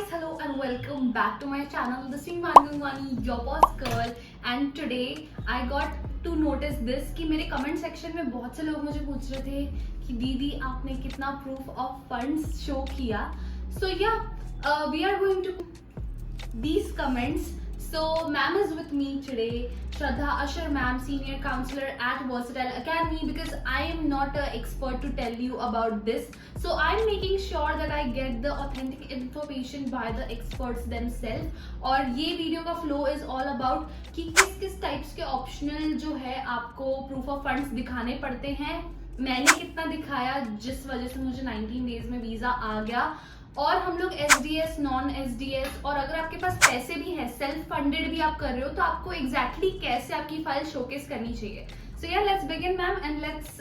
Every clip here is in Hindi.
guys, hello and welcome back to my channel, The Singh your boss girl. And today I got to notice this कि मेरे comment section में बहुत से लोग मुझे पूछ रहे थे कि दीदी आपने कितना proof of funds show किया. So yeah, we are going to these comments. So ma'am is with me today, Shraddha Ashar ma'am, senior counselor at Versatile Academy, because I am not an expert to tell you about this. So I'm making sure that I get the authentic information by the experts themselves. और ये वीडियो का flow is all about कि किस किस types के optional जो है आपको proof of funds दिखाने पड़ते हैं. मैंने कितना दिखाया जिस वजह से मुझे 19 days में वीजा आ गया. और हम लोग SDS, नॉन SDS, और अगर आपके पास पैसे भी हैं, सेल्फ फंडेड भी आप कर रहे हो, तो आपको एग्जैक्टली कैसे आपकी फाइल शोकेस करनी चाहिए. सो या let's begin ma'am and let's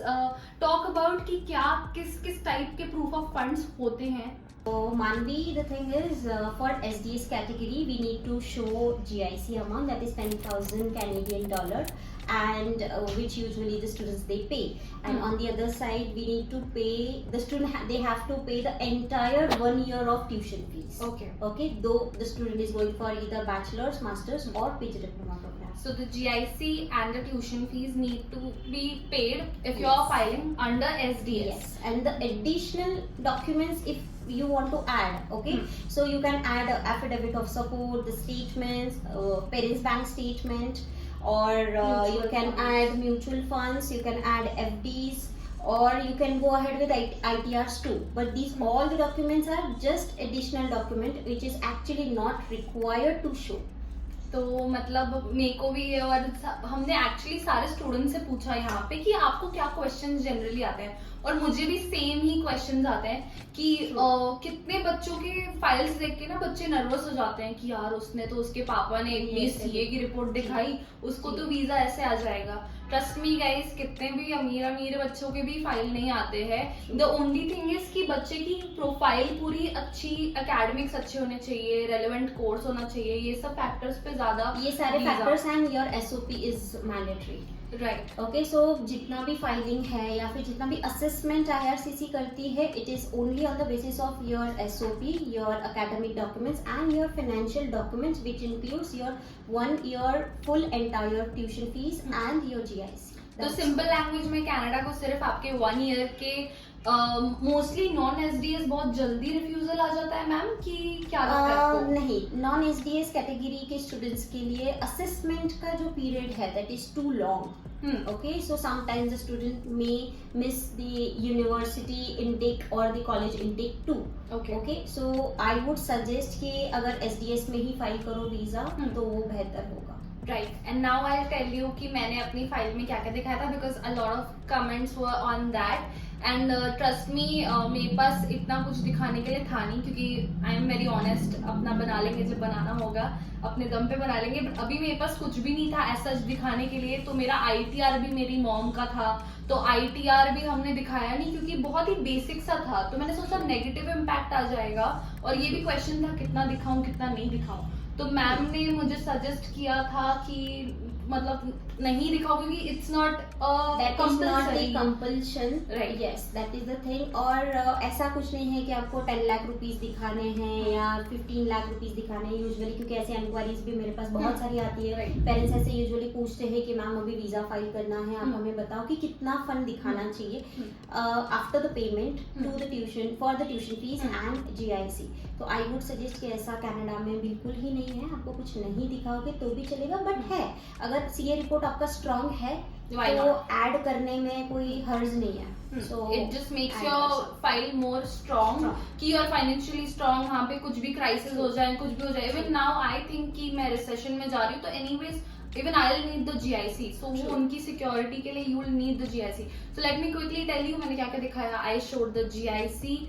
talk about कि क्या किस किस टाइप के प्रूफ ऑफ फंड्स होते हैं. So Manvi, the thing is, for SDS category, we need to show GIC amount, that is 10,000 Canadian dollar, and which usually the students they pay. And on the other side, we need to pay the student. They have to pay the entire 1 year of tuition fees. Okay. Though the student is going for either bachelor's, master's, or PG diploma program. So the GIC and the tuition fees need to be paid if you are filing under SDS. Yes, and the additional documents if you want to add, okay, so you can add a affidavit of support, the statements, parents bank statement, or you can add mutual funds, you can add FDs, or you can go ahead with ITRs too. But these all the documents are just additional document which is actually not required to show. तो मतलब मेरे को भी और हमने एक्चुअली सारे स्टूडेंट से पूछा यहाँ पे कि आपको क्या क्वेश्चंस जनरली आते हैं, और मुझे भी सेम ही क्वेश्चंस आते हैं कि कितने बच्चों के फाइल्स देख के ना बच्चे नर्वस हो जाते हैं कि यार उसने तो उसके पापा ने एक सीए की रिपोर्ट दिखाई, उसको तो वीजा ऐसे आ जाएगा. ट्रस्ट मी गाइस, कितने भी अमीर बच्चों के भी फाइल नहीं आते हैं. द ओनली थिंग इज कि बच्चे की प्रोफाइल पूरी अच्छी, एकेडमिक्स अच्छे होने चाहिए, रेलेवेंट कोर्स होना चाहिए, ये सब फैक्टर्स पे ज्यादा ये सारे factors and your SOP is mandatory. Right. Okay, so जितना भी फाइलिंग है या फिर जितना भी असेसमेंट IRCC करती है, it is only on the basis of your SOP, your academic documents and your financial documents which includes your 1 year full entire tuition fees and your GIC. तो सिंपल लैंग्वेज में कनाडा को सिर्फ आपके 1 year के मोस्टली नॉन SDS बहुत जल्दी रिफ्यूजल आ जाता है मैम, कि क्या लगता है आपको? नहीं, नॉन SDS कैटेगरी के स्टूडेंट्स के लिए असेसमेंट का जो पीरियड है that is too long. Okay, so sometimes the student may miss the university intake or the college intake too. Okay, so I would suggest कि अगर SDS में ही फाइल करो वीजा तो वो बेहतर होगा. Right, and now I'll tell you कि मैंने अपनी फाइल में क्या क्या दिखाया था, because a lot of comments were on that. And trust me, मेरे पास इतना कुछ दिखाने के लिए था नहीं, क्योंकि आई एम वेरी ऑनेस्ट, अपना बना लेंगे जब बनाना होगा, अपने दम पे बना लेंगे. बट अभी मेरे पास कुछ भी नहीं था ऐसा दिखाने के लिए. तो मेरा ITR भी मेरी मॉम का था, तो ITR भी हमने दिखाया नहीं क्योंकि बहुत ही बेसिक सा था. तो मैंने सोचा नेगेटिव इम्पैक्ट आ जाएगा, और ये भी क्वेश्चन था कितना दिखाऊं कितना नहीं दिखाऊं. तो मैम ने मुझे सजेस्ट किया था कि मतलब नहीं दिखाओ, क्योंकि it's not compulsion. Right, yes, that is the thing. और ऐसा कुछ नहीं है कि आपको 10 लाख रुपीस दिखाने हैं या 15 लाख रुपीस दिखाने हैं यूजुअली, क्योंकि ऐसे इंक्वायरीज भी मेरे पास बहुत सारी आती है. पेरेंट्स ऐसे यूजुअली पूछते हैं कि मैम अभी वीजा फाइल करना है, आप हमें बताओ कि कितना फंड दिखाना चाहिए after the payment to the tuition for the tuition fees and GIC. तो आई वुड सजेस्ट कि ऐसा कनाडा में बिल्कुल ही नहीं है. आपको कुछ नहीं दिखाओगे तो भी चलेगा, बट है अगर CA रिपोर्ट आपका स्ट्रॉन्ग है तो ऐड करने में कोई हर्ज नहीं है. So it just makes your file more strong कि you're financially strong. वहाँ पे कुछ भी क्राइसिस हो जाए, कुछ भी हो जाए. Even now I think कि मैं रिसेशन में जा रही हूँ, तो anyways even I'll need the GIC. So वो उनकी सिक्योरिटी के लिए you will need the GIC. So let me quickly tell you मैंने क्या क्या दिखाया. I showed the GIC.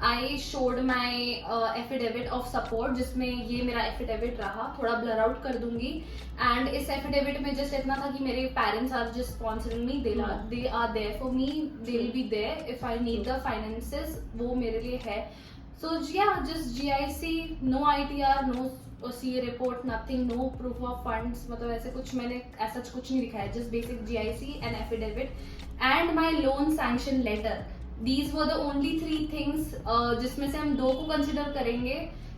I showed my affidavit of support, जिसमें ये मेरा affidavit रहा, थोड़ा blur out कर दूंगी. And इस affidavit में just इतना था कि मेरे parents are just sponsoring me, they are there for me, they will be there if I need the finances, वो मेरे लिए है. So yeah, just GIC, no ITR, no CA report, nothing, no proof of funds. मतलब ऐसे कुछ मैंने ऐसा कुछ नहीं दिखाया, just basic GIC and affidavit and my loan sanction letter. These were the only 3 things जिसमें से हम 2 को कंसिडर करेंगे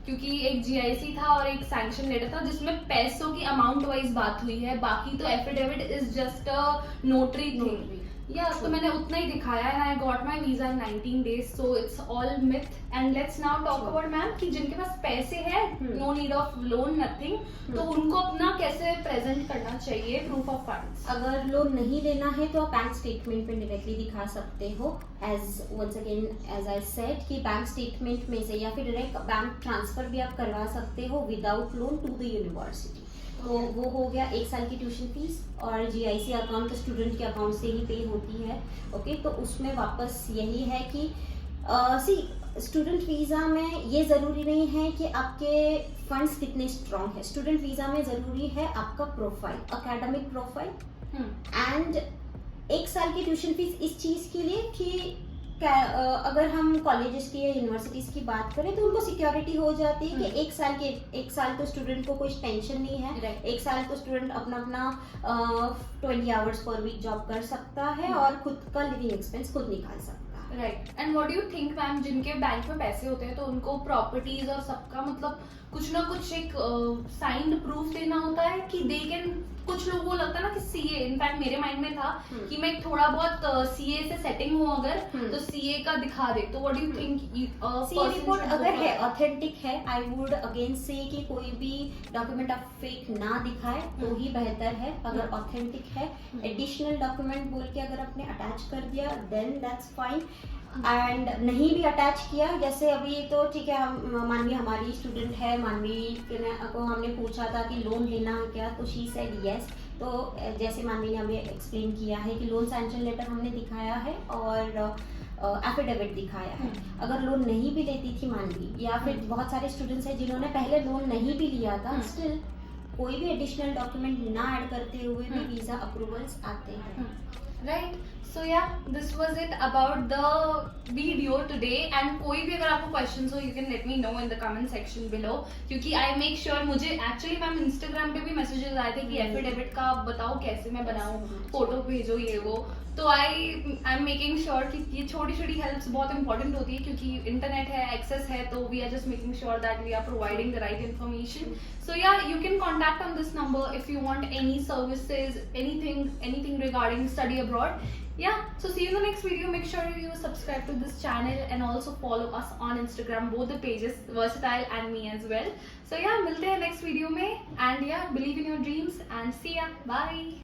क्योंकि एक जीआईसी था और एक सैंक्शन लेटर था जिसमें पैसों की अमाउंट वाइज बात हुई है, बाकी तो affidavit is just a notary thing. या तो मैंने उतना ही दिखाया and I got my visa in 19 days, so it's all myth. And let's now talk about ma'am कि जिनके पास पैसे हैं, no need of loan nothing, तो उनको अपना कैसे प्रेजेंट करना चाहिए प्रूफ ऑफ फंड्स। अगर लोन नहीं लेना है तो आप बैंक स्टेटमेंट में डायरेक्टली दिखा सकते हो। As once again as I said कि बैंक स्टेटमेंट में से या फिर डायरेक्ट बैंक ट्रांसफर भी आप करवा सकते हो without loan to the university. तो वो हो गया 1 साल की ट्यूशन फीस, और जीआईसी अकाउंट तो स्टूडेंट के अकाउंट से ही पे होती है। ओके, तो उसमें वापस यही है कि सी स्टूडेंट वीज़ा में ये ज़रूरी नहीं है कि आपके फंड्स कितने स्ट्रॉन्ग है। स्टूडेंट वीज़ा में ज़रूरी है आपका प्रोफाइल, एकेडमिक प्रोफाइल, एंड 1 साल की ट्यूशन फीस इस चीज़ के लिए कि अगर हम कॉलेजेस की या यूनिवर्सिटीज की बात करें तो उनको सिक्योरिटी हो जाती है कि 1 साल तो स्टूडेंट को कोई टेंशन नहीं है। 1 साल तो स्टूडेंट अपना 20 आवर्स पर वीक जॉब कर सकता है और खुद का लिविंग एक्सपेंस खुद निकाल सकता है। Right. And what do you think ma'am, जिनके बैंक में पैसे होते हैं तो उनको प्रॉपर्टीज और सबका मतलब कुछ ना कुछ एक साइंड प्रूफ देना होता है कि दे कैन, कुछ लोगों को लगता है ना कि सीए, इनफैक्ट मेरे माइंड में था कि मैं थोड़ा बहुत सीए से सेटिंग हूँ अगर तो सीए का दिखा दे, तो what do you think CA report अगर है ऑथेंटिक है, आई वुड अगेन से कि कोई भी डॉक्यूमेंट आप फेक ना दिखाए तो ही बेहतर है। अगर ऑथेंटिक है, एडिशनल डॉक्यूमेंट बोल के अगर आपने अटैच कर दिया देन दैट्स फाइन, एंड नहीं भी अटैच किया, जैसे अभी तो ठीक है, हम मानवी हमारी स्टूडेंट है, मानवी को हमने पूछा था कि लोन लेना है क्या, तो शी सेड यस। तो जैसे मानवी ने हमें एक्सप्लेन किया है कि लोन सैंक्शन लेटर हमने दिखाया है और एफिडेविट दिखाया है। अगर लोन नहीं भी लेती थी मानवी, या फिर बहुत सारे स्टूडेंट्स हैं जिन्होंने पहले लोन नहीं भी लिया था, स्टिल कोई भी एडिशनल डॉक्यूमेंट ना ऐड करते हुए भी वीजा अप्रूवल्स आते हैं। राइट। सो या this was it about the video today. And कोई भी अगर आपको क्वेश्चंस हो you can let me know in the comment section below, क्योंकि आई मेक श्योर, मुझे एक्चुअली मैम इंस्टाग्राम पे भी मैसेजेस आए थे कि एफिडेविट का आप बताओ कैसे मैं बनाऊं, फोटो भेजो ये वो, तो आई एम मेकिंग श्योर कि ये छोटी छोटी हेल्प्स बहुत इंपॉर्टेंट होती है, क्योंकि इंटरनेट है, एक्सेस है, तो we are just making sure that we are providing the right information. So yeah you can contact on this number if you want any services, anything regarding study abroad. Yeah, so see you in the next video. Make sure you subscribe to this channel and also follow us on Instagram, both the pages, Versatile and me as well. So yeah, milte hain next video mein, and yeah, believe in your dreams and see ya. Bye.